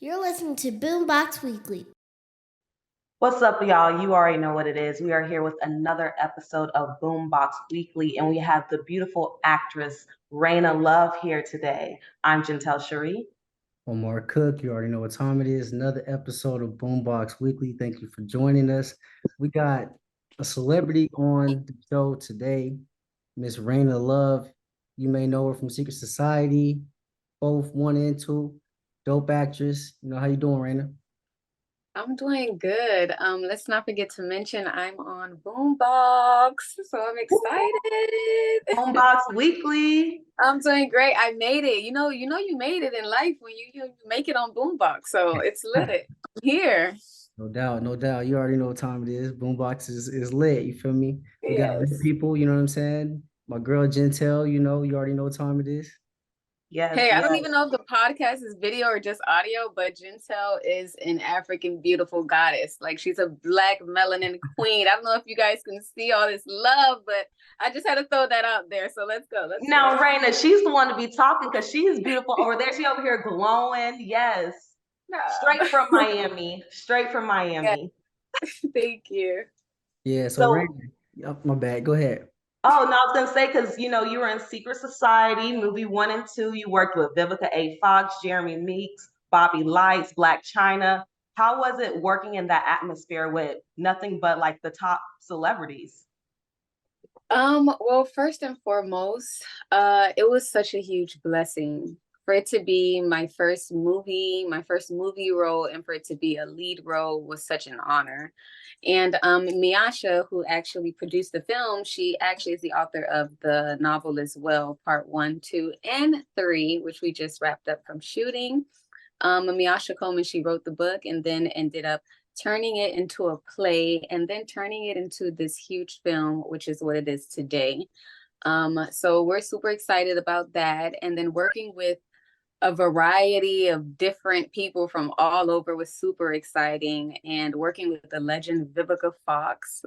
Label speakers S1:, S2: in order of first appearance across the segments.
S1: You're listening to BoomBox Weekly.
S2: What's up, y'all? You already know what it is. We are here with another episode of BoomBox Weekly, and we have the beautiful actress Reyna Love here today. I'm Gentel, Sharrie.
S3: Omar Cook, you already know what time it is. Another episode of BoomBox Weekly. Thank you for joining us. We got a celebrity on the show today, Miss Reyna Love. You may know her from Secret Society, both 1 and 2. Dope actress. How you doing, Reyna?
S4: I'm doing good. Let's not forget to mention I'm on BoomBox, so I'm excited.
S2: BoomBox Weekly.
S4: I'm doing great. I made it. You made it in life when you make it on BoomBox, so it's lit. I'm here.
S3: No doubt, no doubt. You already know what time it is. BoomBox is lit. You feel me? We got lit
S4: Yes.
S3: people. You know what I'm saying? My girl Gentel. You already know what time it is.
S2: Yes,
S4: Hey, I don't
S2: yes.
S4: even know if the podcast is video or just audio, but Gentel is an African beautiful goddess. Like she's a black melanin queen. I don't know if you guys can see all this love, but I just had to throw that out there. So let's go.
S2: Now, Reyna, she's the one to be talking because she is beautiful over there. She over here glowing. Yes. Straight from Miami. Straight from Miami.
S4: Thank you.
S3: Yeah, so Reyna, my bad. Go ahead.
S2: Oh, no, I was going to say, because, you were in Secret Society, movie 1 and 2. You worked with Vivica A. Fox, Jeremy Meeks, Bobby Lights, Black China. How was it working in that atmosphere with nothing but like the top celebrities?
S4: Well, first and foremost, it was such a huge blessing for it to be my first movie role, and for it to be a lead role was such an honor. And Miasha, who actually produced the film, she actually is the author of the novel as well, part 1, 2, and 3, which we just wrapped up from shooting. Miasha Coleman, she wrote the book and then ended up turning it into a play and then turning it into this huge film, which is what it is today. So we're super excited about that. And then working with a variety of different people from all over was super exciting. And working with the legend Vivica Fox,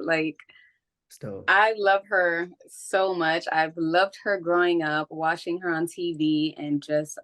S4: I love her so much. I've loved her growing up, watching her on TV, and just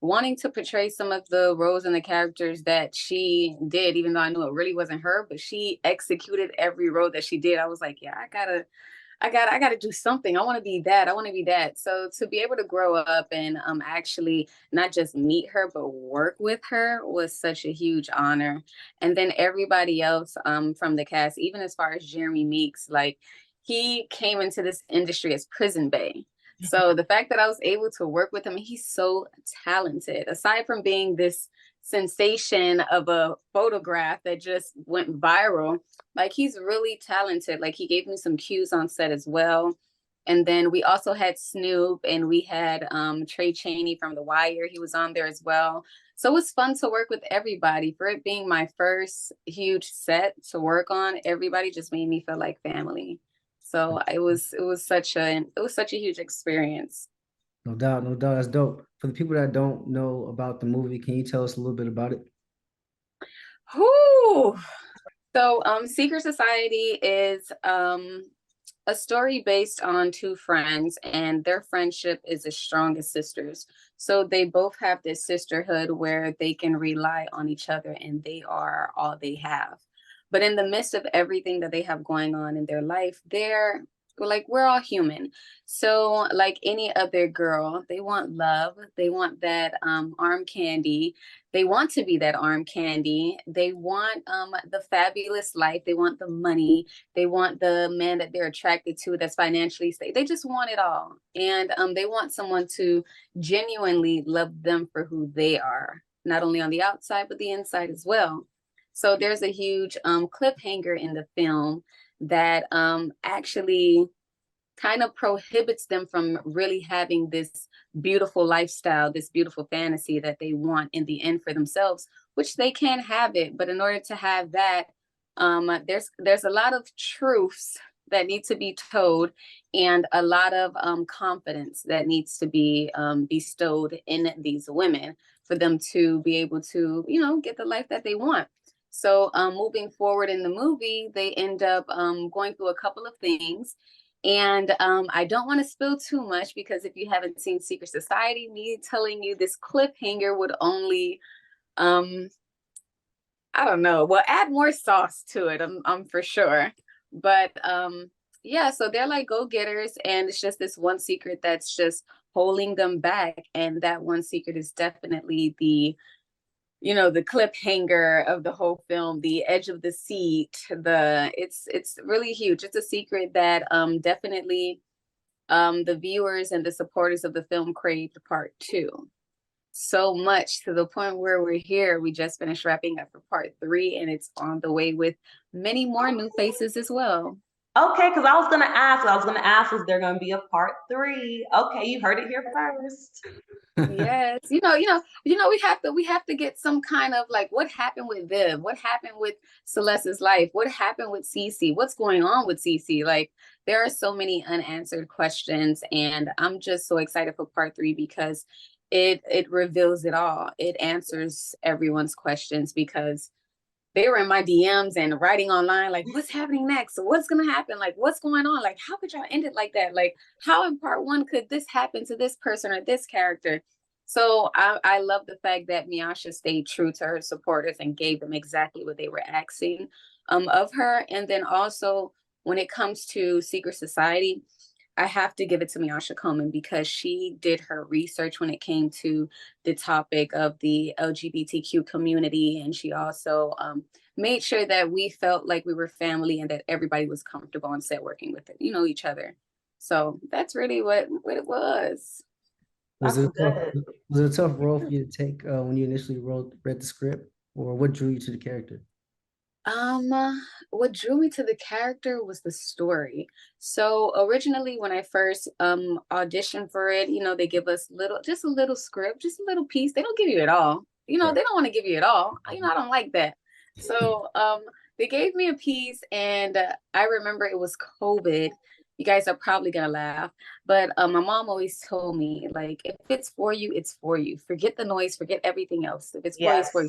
S4: wanting to portray some of the roles and the characters that she did, even though I knew it really wasn't her, but she executed every role that she did. I was like, yeah, I gotta do something. I want to be that. I want to be that. So to be able to grow up and actually not just meet her, but work with her was such a huge honor. And then everybody else from the cast, even as far as Jeremy Meeks, like he came into this industry as Prison Bay. So the fact that I was able to work with him, he's so talented. Aside from being this sensation of a photograph that just went viral, like he's really talented. Like he gave me some cues on set as well. And then we also had Snoop, and we had Trey Chaney from The Wire. He was on there as well. So it was fun to work with everybody. For it being my first huge set to work on, everybody just made me feel like family. So it was such a huge experience.
S3: No doubt, no doubt. That's dope. For the people that don't know about the movie, can you tell us a little bit about it?
S4: Whew. So Secret Society is a story based on two friends, and their friendship is as strong as sisters. So they both have this sisterhood where they can rely on each other, and they are all they have. But in the midst of everything that they have going on in their life, we're all human. So like any other girl, they want love. They want that arm candy. They want to be that arm candy. They want the fabulous life. They want the money. They want the man that they're attracted to that's financially stable. They just want it all. And they want someone to genuinely love them for who they are, not only on the outside, but the inside as well. So there's a huge cliffhanger in the film that actually kind of prohibits them from really having this beautiful lifestyle, this beautiful fantasy that they want in the end for themselves, which they can have it. But in order to have that, there's a lot of truths that need to be told, and a lot of confidence that needs to be bestowed in these women for them to be able to, get the life that they want. So moving forward in the movie, they end up going through a couple of things. And I don't want to spill too much, because if you haven't seen Secret Society, me telling you this cliffhanger would only Um, I don't know. Well, add more sauce to it. I'm for sure. But yeah, so they're like go-getters, and it's just this one secret that's just holding them back. And that one secret is definitely the cliffhanger of the whole film, the edge of the seat. It's really huge. It's a secret that definitely the viewers and the supporters of the film craved part two so much, to the point where we're here. We just finished wrapping up for part three, and it's on the way with many more new faces as well.
S2: Okay, because I was gonna ask, is there gonna be a part three? Okay, you heard it here first.
S4: Yes, we have to get some kind of like, what happened with Viv? What happened with Celeste's life? What happened with Cece? What's going on with Cece? Like, there are so many unanswered questions, and I'm just so excited for part three because it reveals it all. It answers everyone's questions, because they were in my DMs and writing online, like, what's happening next? What's gonna happen? Like, what's going on? Like, how could y'all end it like that? Like, how in part one could this happen to this person or this character? So I love the fact that Miasha stayed true to her supporters and gave them exactly what they were asking of her. And then also, when it comes to Secret Society, I have to give it to Miasha Coleman, because she did her research when it came to the topic of the LGBTQ community. And she also made sure that we felt like we were family, and that everybody was comfortable on set working with it, each other. So that's really what it was.
S3: Was
S2: That's
S3: it a tough,
S2: good.
S3: was it a tough role for you to take when you initially read the script, or what drew you to the character?
S4: Um, what drew me to the character was the story. So originally, when I first auditioned for it, they give us just a little script, just a little piece. They don't give you it all.
S3: Right.
S4: They don't want to give you it all. I don't like that. So they gave me a piece, and I remember it was COVID. You guys are probably gonna laugh, but my mom always told me, like, if it's for you, it's for you. Forget the noise, forget everything else. If it's for you, it's for you.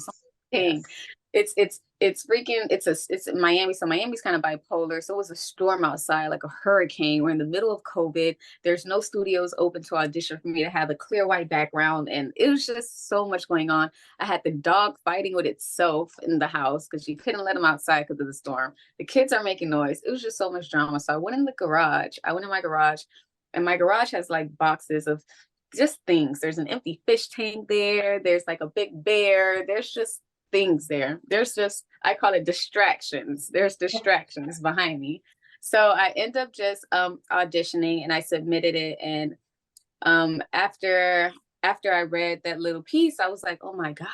S2: Yes. Yes.
S4: It's in Miami, so Miami's kind of bipolar. So it was a storm outside, like a hurricane. We're in the middle of COVID. There's no studios open to audition for me to have a clear white background, and it was just so much going on. I had the dog fighting with itself in the house because you couldn't let him outside because of the storm. The kids are making noise. It was just so much drama. So I went in the garage. I went in my garage, and my garage has like boxes of just things. There's an empty fish tank there. There's like a big bear. There's just things there. There's just, I call it distractions. There's distractions behind me. So I end up just auditioning, and I submitted it. And after I read that little piece, I was like, oh my God,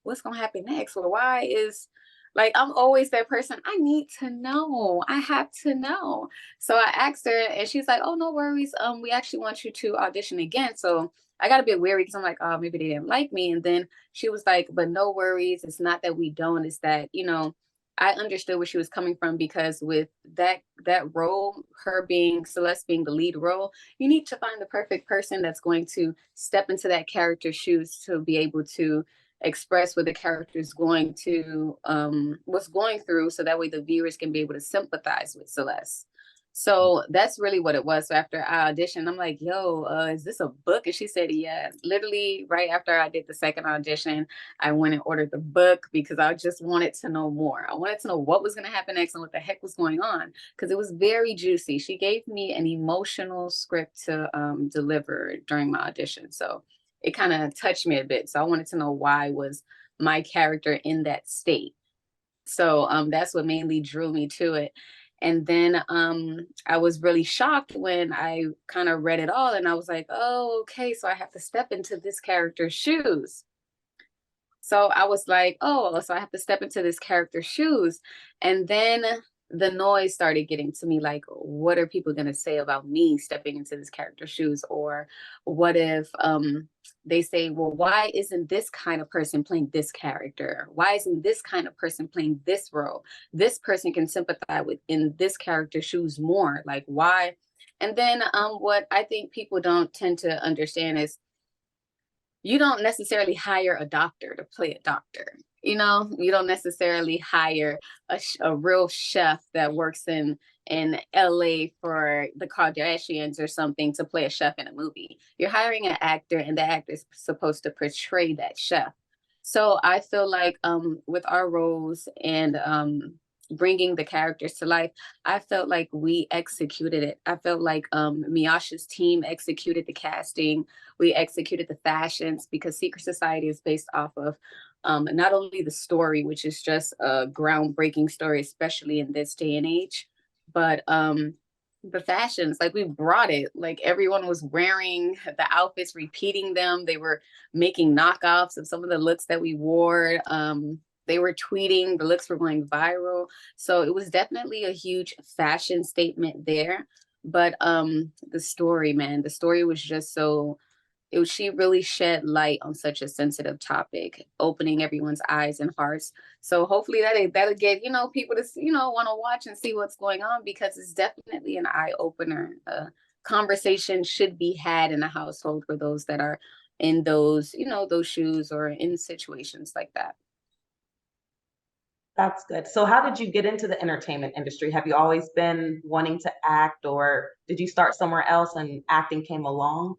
S4: what's gonna happen next? Well, why is, like, I'm always that person. I need to know. I have to know. So I asked her, and she's like, oh, no worries. We actually want you to audition again. So I got a bit weary, because I'm like, oh, maybe they didn't like me. And then she was like, but no worries. It's not that we don't. It's that, I understood where she was coming from, because with that role, her being Celeste being the lead role, you need to find the perfect person that's going to step into that character's shoes to be able to express what the character is going to what's going through, so that way the viewers can be able to sympathize with Celeste. So that's really what it was. So after I auditioned, I'm like, yo, is this a book? And she said, yeah. Literally right after I did the second audition, I went and ordered the book, because I just wanted to know more. I wanted to know what was going to happen next and what the heck was going on, because it was very juicy. She gave me an emotional script to deliver during my audition. So it kind of touched me a bit. So I wanted to know, why was my character in that state? So that's what mainly drew me to it. And then I was really shocked when I kind of read it all, and I was like, oh, okay, so I have to step into this character's shoes. So I was like, oh, so I have to step into this character's shoes. And then the noise started getting to me, like, what are people going to say about me stepping into this character's shoes? Or what if they say, well, why isn't this kind of person playing this character? Why isn't this kind of person playing this role? This person can sympathize with in this character's shoes more. Like, why? And then what I think people don't tend to understand is, you don't necessarily hire a doctor to play a doctor. You don't necessarily hire a real chef that works in LA for the Kardashians or something to play a chef in a movie. You're hiring an actor, and the actor is supposed to portray that chef. So I feel like with our roles and bringing the characters to life, I felt like we executed it. I felt like Miyasha's team executed the casting. We executed the fashions because Secret Society is based off of not only the story, which is just a groundbreaking story, especially in this day and age, but the fashions, like we brought it. Like everyone was wearing the outfits, repeating them. They were making knockoffs of some of the looks that we wore. They were tweeting, the looks were going viral. So it was definitely a huge fashion statement there. But the story, man, the story was just so she really shed light on such a sensitive topic, opening everyone's eyes and hearts. So hopefully that'll get, people to, want to watch and see what's going on, because it's definitely an eye opener. Conversation should be had in a household for those that are in those, those shoes or in situations like that.
S2: That's good. So how did you get into the entertainment industry? Have you always been wanting to act, or did you start somewhere else and acting came along?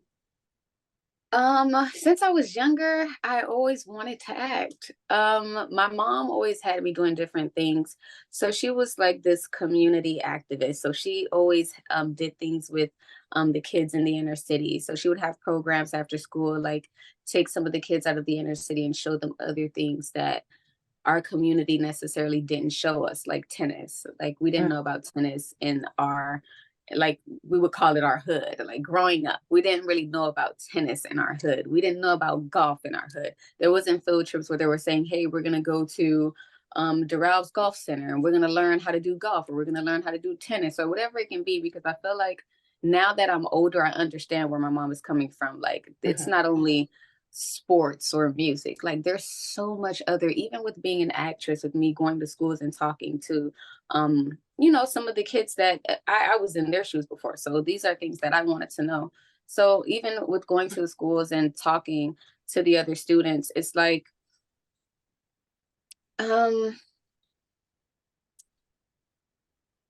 S4: Since I was younger, I always wanted to act. My mom always had me doing different things. So she was like this community activist. So she always did things with the kids in the inner city. So she would have programs after school, like take some of the kids out of the inner city and show them other things that our community necessarily didn't show us, like tennis. Like we didn't know about tennis in our, like we would call it our hood. Like growing up, we didn't really know about tennis in our hood. We didn't know about golf in our hood. There wasn't field trips where they were saying, hey, we're gonna go to Dural's Golf Center and we're gonna learn how to do golf, or we're gonna learn how to do tennis, or whatever it can be. Because I feel like now that I'm older, I understand where my mom is coming from. Like it's not only sports or music, like there's so much other, even with being an actress, with me going to schools and talking to some of the kids that I was in their shoes before. So these are things that I wanted to know. So even with going to the schools and talking to the other students, it's like I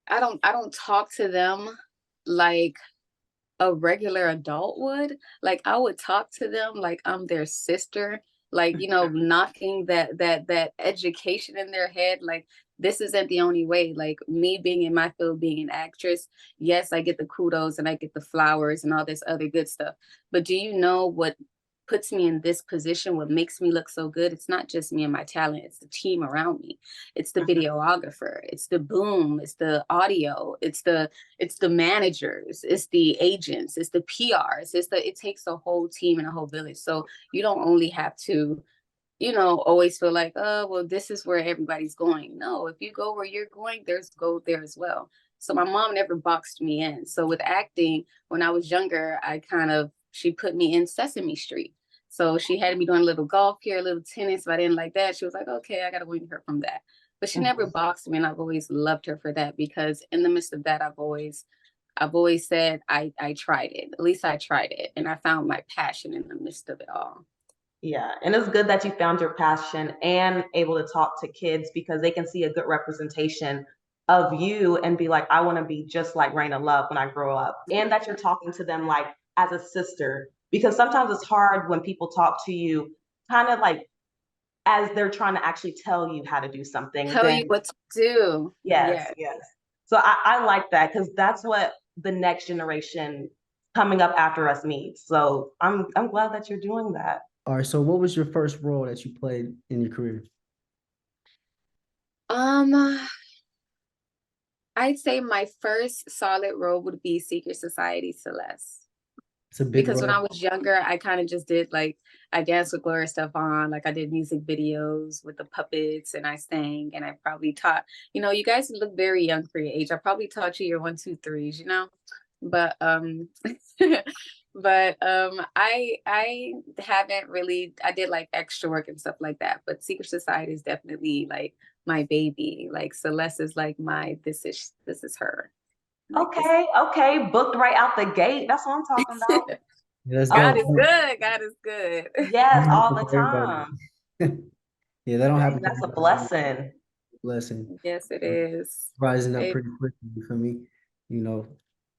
S4: don't talk to them like a regular adult would. Like I would talk to them like I'm their sister, like, knocking that education in their head. Like this isn't the only way. Like me being in my field, being an actress, yes, I get the kudos and I get the flowers and all this other good stuff. But do you know what puts me in this position, what makes me look so good? It's not just me and my talent, it's the team around me. It's the videographer, it's the boom, it's the audio, it's the managers, it's the agents, it's the PRs, it takes a whole team and a whole village. So you don't only have to, always feel like, oh, well, this is where everybody's going. No, if you go where you're going, there's go there as well. So my mom never boxed me in. So with acting, when I was younger, she put me in Sesame Street. So she had me doing a little golf here, a little tennis. If I didn't like that, she was like, okay, I got to wing her from that. But she never boxed me, and I've always loved her for that, because in the midst of that, I've always said I tried it. At least I tried it, and I found my passion in the midst of it all.
S2: Yeah, and it's good that you found your passion and able to talk to kids, because they can see a good representation of you and be like, I want to be just like Reyna Love when I grow up. And that you're talking to them like as a sister, because sometimes it's hard when people talk to you kind of like as they're trying to actually tell you how to do something.
S4: Tell you what to do.
S2: Yes, yes. So I like that, because that's what the next generation coming up after us needs. So I'm glad that you're doing that.
S3: All right, so what was your first role that you played in your career?
S4: I'd say my first solid role would be Secret Society Celess.
S3: It's a big
S4: Because
S3: role.
S4: when I was younger, I kind of just did like, I danced with Gloria Stefan, like I did music videos with the puppets and I sang, and I probably taught, you guys look very young for your age. I probably taught you your 1, 2, 3s, but I haven't really, I did like extra work and stuff like that, but Secret Society is definitely like my baby. Like Celeste is like this is her. Like,
S2: Okay, booked right out the gate. That's what I'm talking about.
S3: Let's
S4: God
S3: go.
S4: is good. God is good.
S2: Yes, all the time.
S3: Yeah, that don't happen.
S2: That's a blessing.
S3: Blessing.
S4: Yes, it is.
S3: Rising up pretty quickly for me.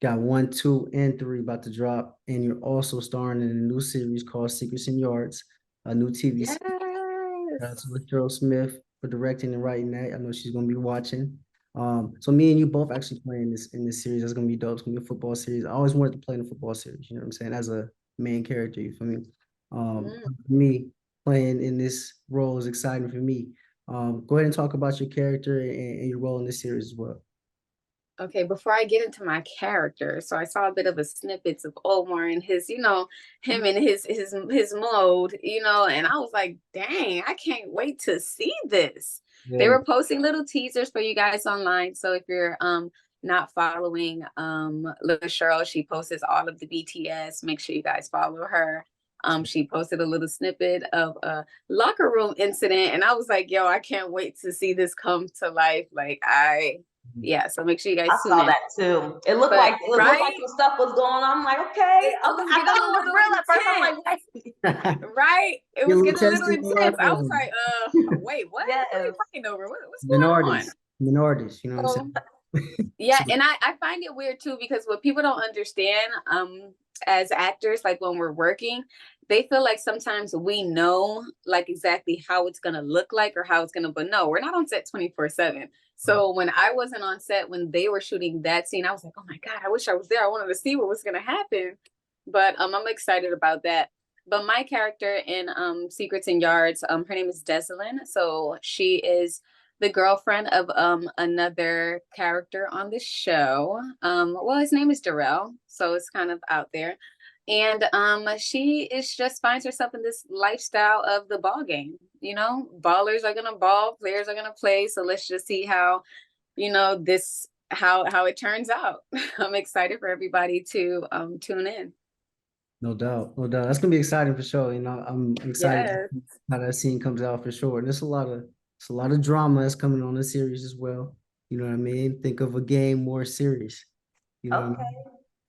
S3: Got 1, 2, and 3 about to drop, and you're also starring in a new series called Secrets and Yards, a new TV series. That's Cheryl Smith for directing and writing that. I know she's gonna be watching. So me and you both actually playing this in this series. That's gonna be dope. It's gonna be a football series. I always wanted to play in a football series, you know what I'm saying? As a main character, you feel me? Me playing in this role is exciting for me. Go ahead and talk about your character and your role in this series as well.
S4: Okay, before I get into my character, so I saw a bit of a snippets of Omar and his, him and his mode, and I was like, dang, I can't wait to see this. They were posting little teasers for you guys online. So if you're not following little Cheryl, she posts all of the BTS. Make sure you guys follow her. She posted a little snippet of a locker room incident, and I was like, yo, I can't wait to see this come to life. Yeah, so make sure you guys
S2: tune in. I saw that too. It looked like some stuff was going on. I'm like, okay. I thought it was real at first. I'm like, wait.
S4: Right? It was getting a little intense. I was like, wait, what?
S2: Yes.
S4: What are you fighting over? What's going on?
S3: Minorities, you know what I'm saying?
S4: Yeah, and I find it weird too, because what people don't understand as actors, like when we're working, they feel like sometimes we know like exactly how it's gonna look like or how it's gonna, but no, we're not on set 24/7. So when I wasn't on set, when they were shooting that scene, I was like, oh my God, I wish I was there. I wanted to see what was gonna happen. But I'm excited about that. But my character in Secrets and Yards, her name is Desalin. So she is the girlfriend of another character on the show. Well, his name is Darrell, so it's kind of out there. And she is just finds herself in this lifestyle of the ball game. Ballers are gonna ball, players are gonna play. So let's just see how, this how it turns out. I'm excited for everybody to tune in.
S3: No doubt, no doubt. That's gonna be exciting for sure. I'm excited how that scene comes out for sure. And there's a lot of drama that's coming on the series as well. You know what I mean? Think of a game more serious. You know what I mean?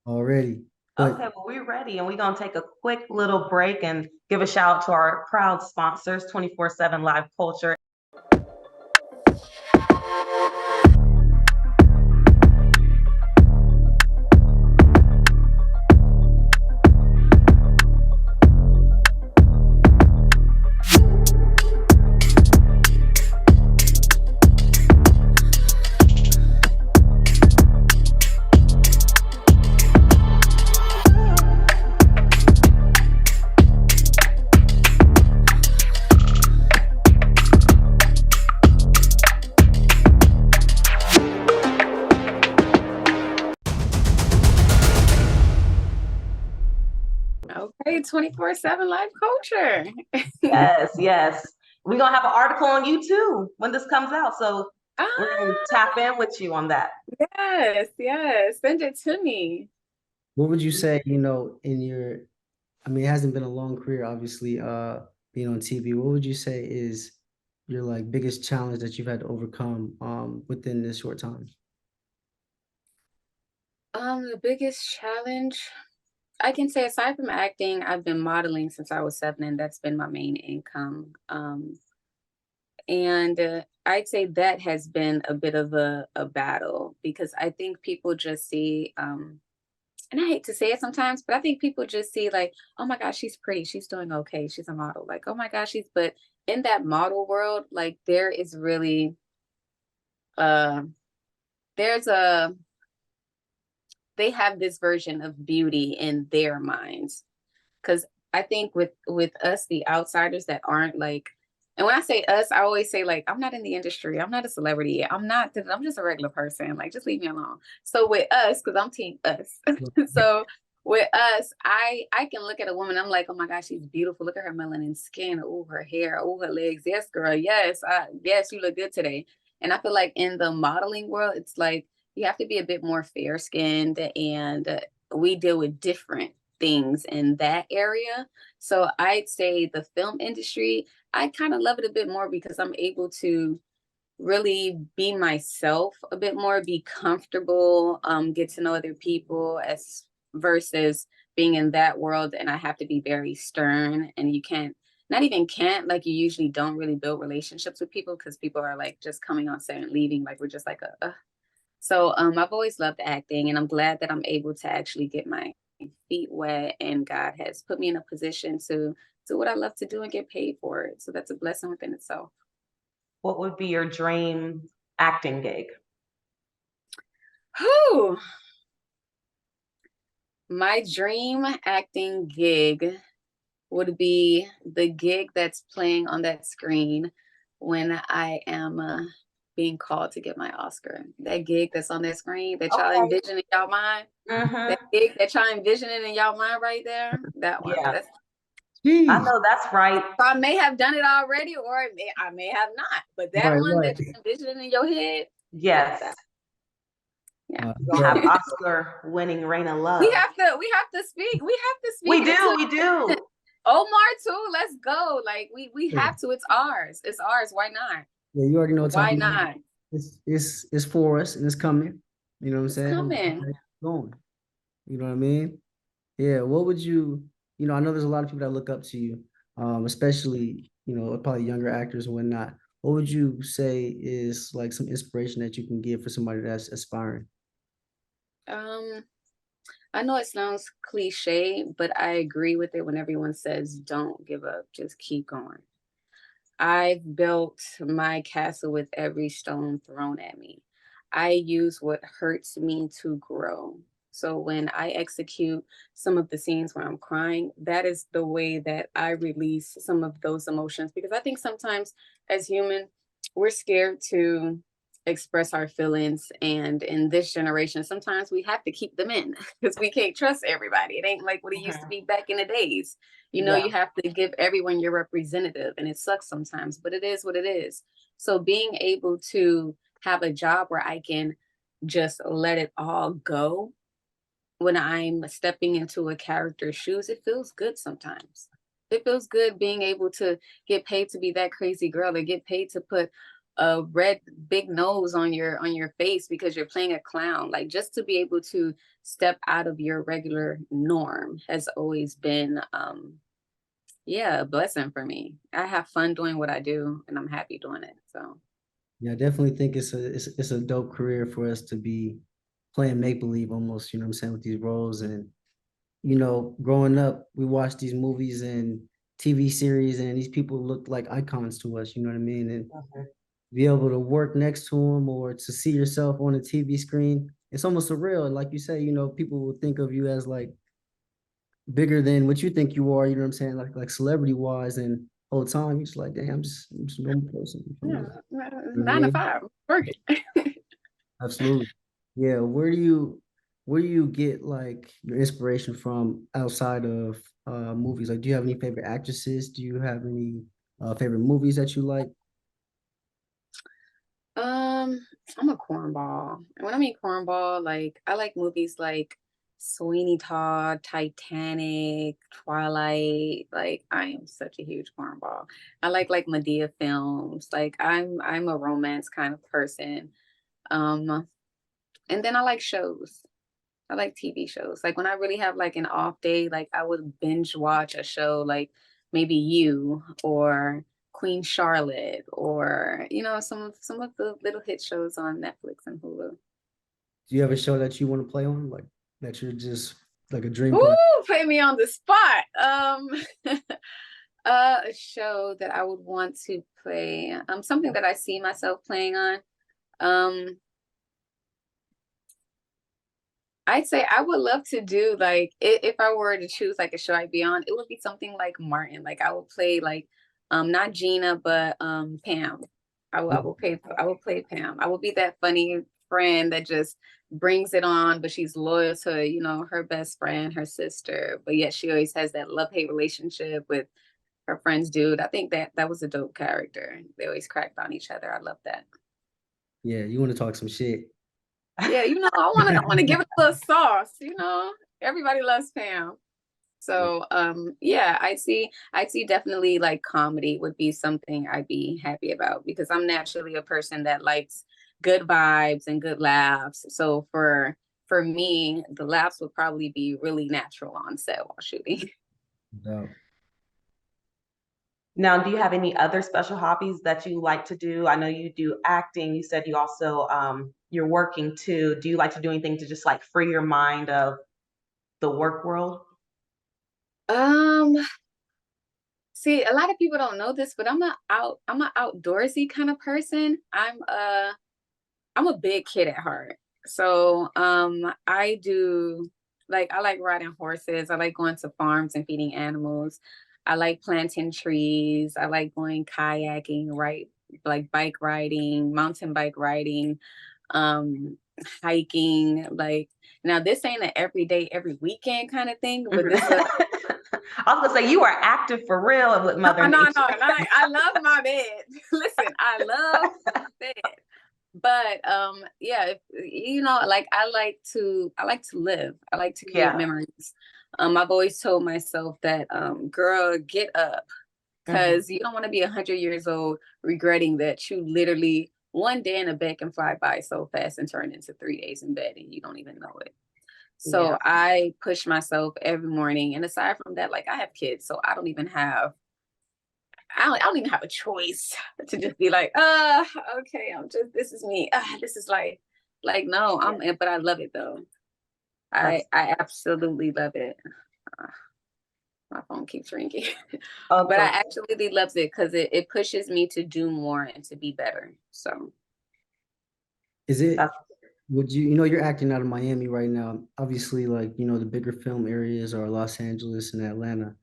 S3: Already.
S2: Okay, well, we're ready, and we're going to take a quick little break and give a shout out to our proud sponsors, 24/7 Live Culture.
S4: Okay, 24/7 Live Culture.
S2: Yes. We're going to have an article on you too when this comes out. So we're going to tap in with you on that.
S4: Yes. Send it to me.
S3: What would you say, in your, it hasn't been a long career, obviously, being on TV. What would you say is your like biggest challenge that you've had to overcome within this short time?
S4: The biggest challenge, I can say, aside from acting, I've been modeling since I was 7, and that's been my main income. And I'd say that has been a bit of a battle, because I think people just see, and I hate to say it sometimes, but I think people just see like, oh my gosh, she's pretty, she's doing okay, she's a model. Like, oh my gosh, but in that model world, like there is really, they have this version of beauty in their minds. Because I think with us, the outsiders that aren't like, and when I say us, I always say like, I'm not in the industry, I'm not a celebrity, I'm just a regular person, like just leave me alone. So with us, because I'm team us, so with us, I can look at a woman, I'm like, oh my gosh, she's beautiful, look at her melanin skin, oh her hair, oh her legs, yes girl, yes, you look good today. And I feel like in the modeling world, it's like you have to be a bit more fair skinned, and we deal with different things in that area. So I'd say the film industry, I kind of love it a bit more, because I'm able to really be myself a bit more, be comfortable, get to know other people, as versus being in that world and I have to be very stern, and you not even can't, like you usually don't really build relationships with people, because people are like just coming on set and leaving, like we're just like So I've always loved acting, and I'm glad that I'm able to actually get my feet wet, and God has put me in a position to do what I love to do and get paid for it. So that's a blessing within itself.
S2: What would be your dream acting gig?
S4: Whew. My dream acting gig would be the gig that's playing on that screen when I am being called to get my Oscar. That gig that's on that screen that y'all
S2: Okay.
S4: envision in y'all mind.
S2: Mm-hmm.
S4: That gig that y'all envisioning in y'all mind right there. That one.
S2: Yeah.
S4: That's,
S2: I
S3: Jeez.
S2: know that's right.
S4: so I may have done it already, or I may have not. But that
S3: Right,
S4: one
S3: right.
S4: that you're envisioning in your head.
S2: Yes.
S4: That, yeah.
S2: You're gonna have Oscar winning Reyna Love.
S4: We have to speak. We have to speak.
S2: We do.
S4: Omar too. Let's go. Like we have to. It's ours. It's ours. Why not?
S3: Yeah, you already know what
S4: Why
S3: time it is.
S4: not?
S3: It's for us and it's coming. You know what I'm
S4: It's
S3: saying?
S4: coming.
S3: Going. You know what I mean? Yeah. What would you, I know there's a lot of people that look up to you, especially, probably younger actors and whatnot. What would you say is like some inspiration that you can give for somebody that's aspiring?
S4: I know it sounds cliche, but I agree with it when everyone says don't give up, just keep going. I've built my castle with every stone thrown at me. I use what hurts me to grow. So when I execute some of the scenes where I'm crying, that is the way that I release some of those emotions. Because I think sometimes as human, we're scared to express our feelings. And in this generation, sometimes we have to keep them in because we can't trust everybody. It ain't like what it used to be back in the days.
S2: Yeah.
S4: You have to give everyone your representative, and it sucks sometimes, but it is what it is. So being able to have a job where I can just let it all go when I'm stepping into a character's shoes, it feels good sometimes. It feels good being able to get paid to be that crazy girl, or get paid to put a red big nose on your face because you're playing a clown. Like, just to be able to step out of your regular norm has always been a blessing for me. I have fun doing what I do and I'm happy doing it. So
S3: Yeah, I definitely think it's a dope career for us to be playing make believe almost, you know what I'm saying, with these roles. And growing up, we watched these movies and TV series, and these people looked like icons to us, you know what I mean? And be able to work next to them or to see yourself on a TV screen, it's almost surreal. And like you say, people will think of you as like bigger than what you think you are, you know what I'm saying? Like celebrity wise, and whole time you're just like, damn, I'm just a normal person.
S4: yeah,
S3: You know what I
S4: 9 to
S3: mean?
S4: 5, working.
S3: Absolutely. Yeah. Where do you get like your inspiration from outside of movies? Like, do you have any favorite actresses? Do you have any favorite movies that you like?
S4: I'm a cornball. And when I mean cornball, like I like movies like Sweeney Todd, Titanic, Twilight. Like I am such a huge cornball. I like Medea films. Like I'm a romance kind of person. Um, and then I like shows. I like TV shows. Like when I really have like an off day, like I would binge watch a show like maybe You or Queen Charlotte, or some of the little hit shows on Netflix and Hulu.
S3: Do you have a show that you want to play on, like that you're just like a dream
S4: Ooh,
S3: part?
S4: put me on the spot. A show that I would want to play. Something that I see myself playing on. Um, I'd say I would love to do like if I were to choose like a show I'd be on, it would be something like Martin. Like I would play like not Gina but Pam. I will play Pam. I will be that funny friend that just brings it on, but she's loyal to, her best friend, her sister, but yet she always has that love-hate relationship with her friend's dude. I think that was a dope character. They always cracked on each other. I love that.
S3: Yeah, you want to talk some shit.
S4: Yeah, I wanna give it a little sauce, Everybody loves Pam. So yeah, I see definitely like comedy would be something I'd be happy about because I'm naturally a person that likes good vibes and good laughs. So for me, the laughs would probably be really natural on set while shooting.
S3: No.
S2: Now, do you have any other special hobbies that you like to do? I know you do acting. You said you also you're working too. Do you like to do anything to just like free your mind of the work world?
S4: Um, See, a lot of people don't know this, but I'm an outdoorsy kind of person. I'm a big kid at heart. So I do I like riding horses. I like going to farms and feeding animals. I like planting trees. I like going kayaking, right? Like bike riding, mountain bike riding, um, hiking. Like now this ain't an everyday, every weekend kind of thing, but this is
S2: I was gonna say you are active for real with Mother
S4: no,
S2: Nature.
S4: I love my bed. Listen, I love my bed. But yeah, like I like to live. I like to create
S2: Yeah.
S4: memories. I've always told myself that girl, get up, because you don't want to be 100 years old regretting that you literally one day in a bed can fly by so fast and turn into 3 days in bed and you don't even know it. So
S2: Yeah.
S4: I push myself every morning. And aside from that, like I have kids, so I don't even have a choice to just be like, okay, this is me. This is life. Like, no, but I love it though. I absolutely love it. My phone keeps ringing. But I absolutely love it because it pushes me to do more and to be better. So
S3: Is it, would you're acting out of Miami right now. Obviously, like, the bigger film areas are Los Angeles and Atlanta.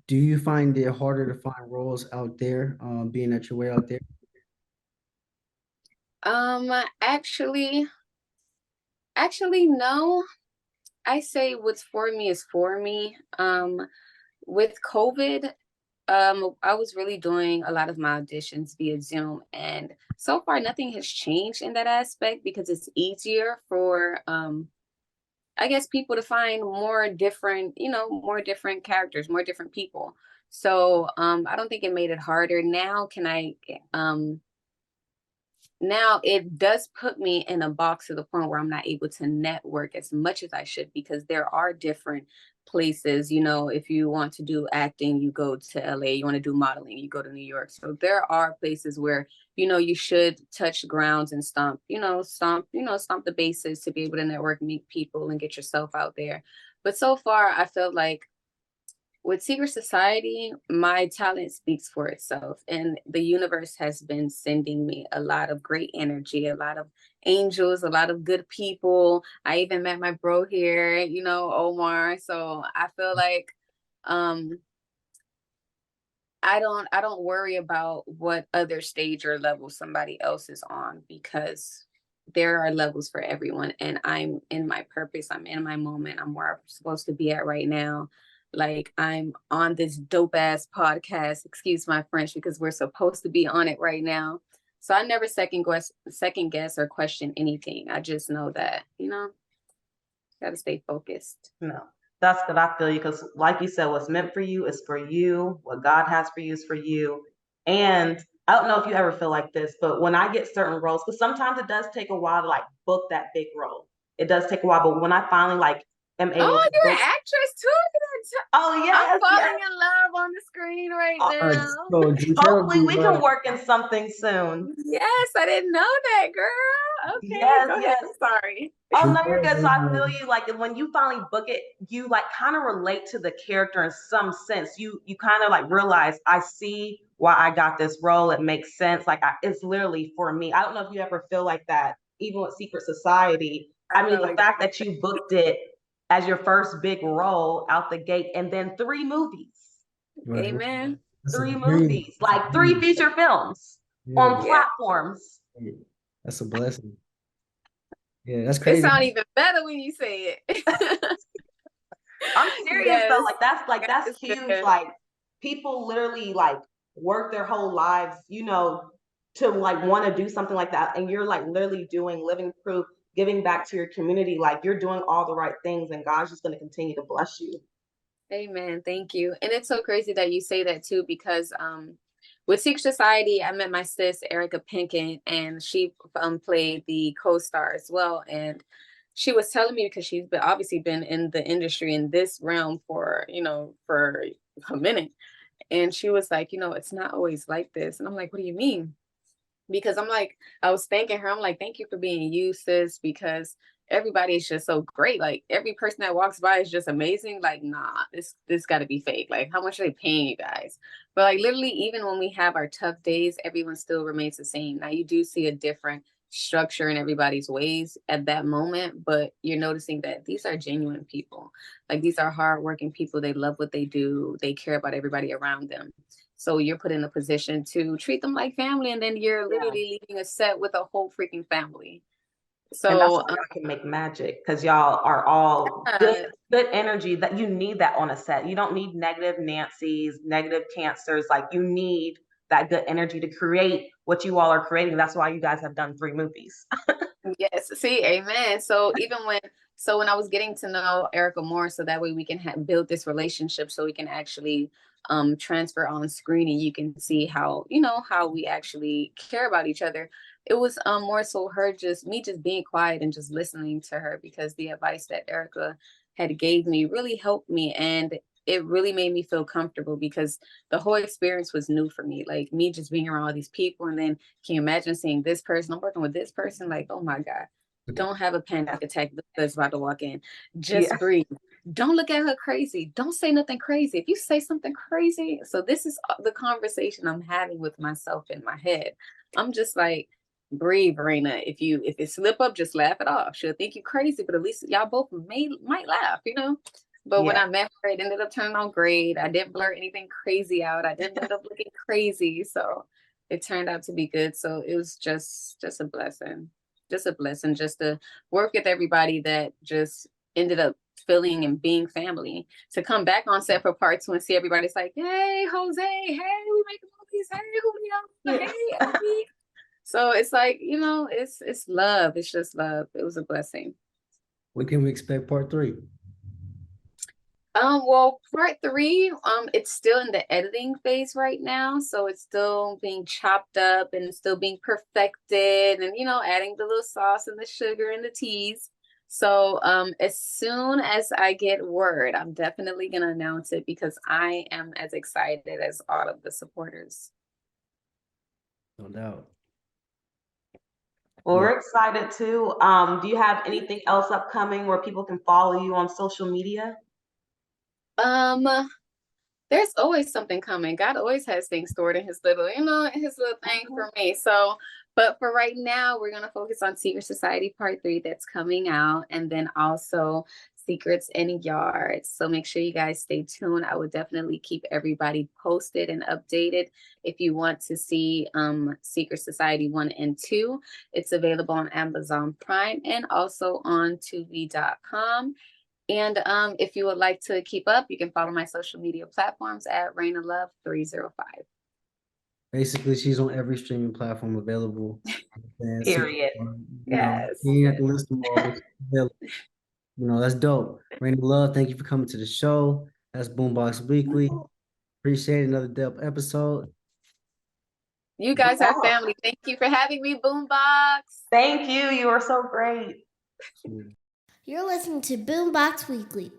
S3: Do you find it harder to find roles out there, being that you're way out there?
S4: actually no. I say what's for me is for me. With COVID, I was really doing a lot of my auditions via Zoom, and so far nothing has changed in that aspect because it's easier for I guess people to find more different characters, more different people. So I don't think it made it harder. Now it does put me in a box to the point where I'm not able to network as much as I should, because there are different places. If you want to do acting, you go to LA. You want to do modeling, you go to New York. So there are places where, you should touch grounds and stomp the bases to be able to network, meet people, and get yourself out there. But so far, I feel like with Secret Society, my talent speaks for itself, and the universe has been sending me a lot of great energy, a lot of angels, a lot of good people. I even met my bro here, Omar. So I feel like I don't worry about what other stage or level somebody else is on, because there are levels for everyone, and I'm in my purpose. I'm in my moment. I'm where I'm supposed to be at right now. Like, I'm on this dope ass podcast, excuse my French, because we're supposed to be on it right now. So I never second guess or question anything. I just know that, gotta stay focused.
S2: No, that's good. I feel you, because like you said, what's meant for you is for you. What God has for you is for you. And I don't know if you ever feel like this, but when I get certain roles, because sometimes it does take a while to like book that big role. It does take a while, but when I finally like am able to
S4: You're
S2: book,
S4: an actress too?
S2: oh yes,
S4: I'm falling
S2: yes.
S4: in love on the screen right now.
S3: So Gentel
S2: Hopefully we can
S3: love.
S2: work in something soon.
S4: Yes, I didn't know that, girl. Okay,
S2: Yes,
S4: go ahead.
S2: yes.
S4: I'm sorry.
S2: Oh no, you're
S3: Gentel
S2: good. So I feel
S3: love.
S2: you. Like when you finally book it, you like kind of relate to the character in some sense. You kind of like realize, I see why I got this role. It makes sense. Like it's literally for me. I don't know if you ever feel like that, even with Secret Society. I mean,
S4: felt
S2: the
S4: like
S2: fact that you booked it as your first big role out the gate, and then 3 movies,
S3: Right.
S4: amen.
S3: That's a
S2: three
S3: dream.
S2: movies, like 3 feature films
S3: Yeah,
S2: on
S4: Yeah,
S2: platforms.
S3: yeah. That's a blessing. Yeah, that's
S4: it
S3: crazy.
S4: sounds even better when you say it.
S2: I'm serious though.
S4: Yes,
S2: That's
S4: it's
S2: huge.
S4: good.
S2: Like people literally like work their whole lives, to like want to do something like that. And you're like literally doing living proof, giving back to your community. Like you're doing all the right things, and God's just gonna continue to bless you.
S4: Amen. Thank you. And it's so crazy that you say that too, because with Secret Society, I met my sis Erica Pinkin, and she played the co-star as well. And she was telling me, because she's obviously been in the industry in this realm for for a minute, and she was like, it's not always like this. And I'm like, what do you mean? Because I was thanking her. I'm like, thank you for being you, sis, because everybody is just so great. Like every person that walks by is just amazing. Like, nah, this got to be fake. Like, how much are they paying you guys? But like literally, even when we have our tough days, everyone still remains the same. Now you do see a different structure in everybody's ways at that moment, but you're noticing that these are genuine people. Like these are hardworking people. They love what they do. They care about everybody around them. So you're put in a position to treat them like family, and then you're literally leaving a set with a whole freaking family.
S2: And that's
S4: So
S2: why y'all can make magic, because y'all are all good energy. That you need that on a set. You don't need negative Nancy's, negative Cancers. Like you need that good energy to create what you all are creating. That's why you guys have done 3 movies.
S4: yes, see, amen. So even when I was getting to know Erica more, so that way we can build this relationship, so we can actually transfer on screen, and you can see how, you know, how we actually care about each other. It was more so me just being quiet and just listening to her, because the advice that Erica had gave me really helped me, and it really made me feel comfortable, because the whole experience was new for me. Like me just being around all these people, and then can you imagine seeing this person? I'm working with this person. Like, oh my God, don't have a panic attack that's about to walk in. Just breathe. Don't look at her crazy. Don't say nothing crazy. If you say something crazy, so this is the conversation I'm having with myself in my head. I'm just like, breathe, Reyna. If it slip up, just laugh it off. She'll think you crazy, but at least y'all both might laugh, you know? But when I met her, it ended up turning out great. I didn't blurt anything crazy out. I didn't end up looking crazy. So it turned out to be good. So it was just a blessing. Just a blessing just to work with everybody that just ended up feeling and being family. To come back on set for part 2 and see everybody's like, hey, Jose, hey, we making movies, hey, Julio, hey, Abby. So it's like, you know, it's love. It's just love. It was a blessing.
S3: When can we expect part 3?
S4: Well, part 3, it's still in the editing phase right now. So it's still being chopped up and it's still being perfected, and, you know, adding the little sauce and the sugar and the teas. So as soon as I get word, I'm definitely going to announce it, because I am as excited as all of the supporters.
S3: No doubt.
S2: Well, we're excited too. Do you have anything else upcoming where people can follow you on social media?
S4: There's always something coming. God always has things stored in his little thing for me. So, but for right now, we're going to focus on Secret Society Part 3 that's coming out, and then also Secrets in Yards. So make sure you guys stay tuned. I would definitely keep everybody posted and updated. If you want to see Secret Society 1 and 2, it's available on Amazon Prime and also on Tubi.com. And if you would like to keep up, you can follow my social media platforms at Reyna Love 305.
S3: Basically, she's on every streaming platform available.
S2: Period.
S4: Yes.
S3: You have to list them all. You know, that's dope. Reyna Love, thank you for coming to the show. That's BoomBox Weekly. Appreciate another dope episode.
S4: You guys are family. Thank you for having me, BoomBox.
S2: Thank you. You are so great.
S1: You're listening to BoomBox Weekly.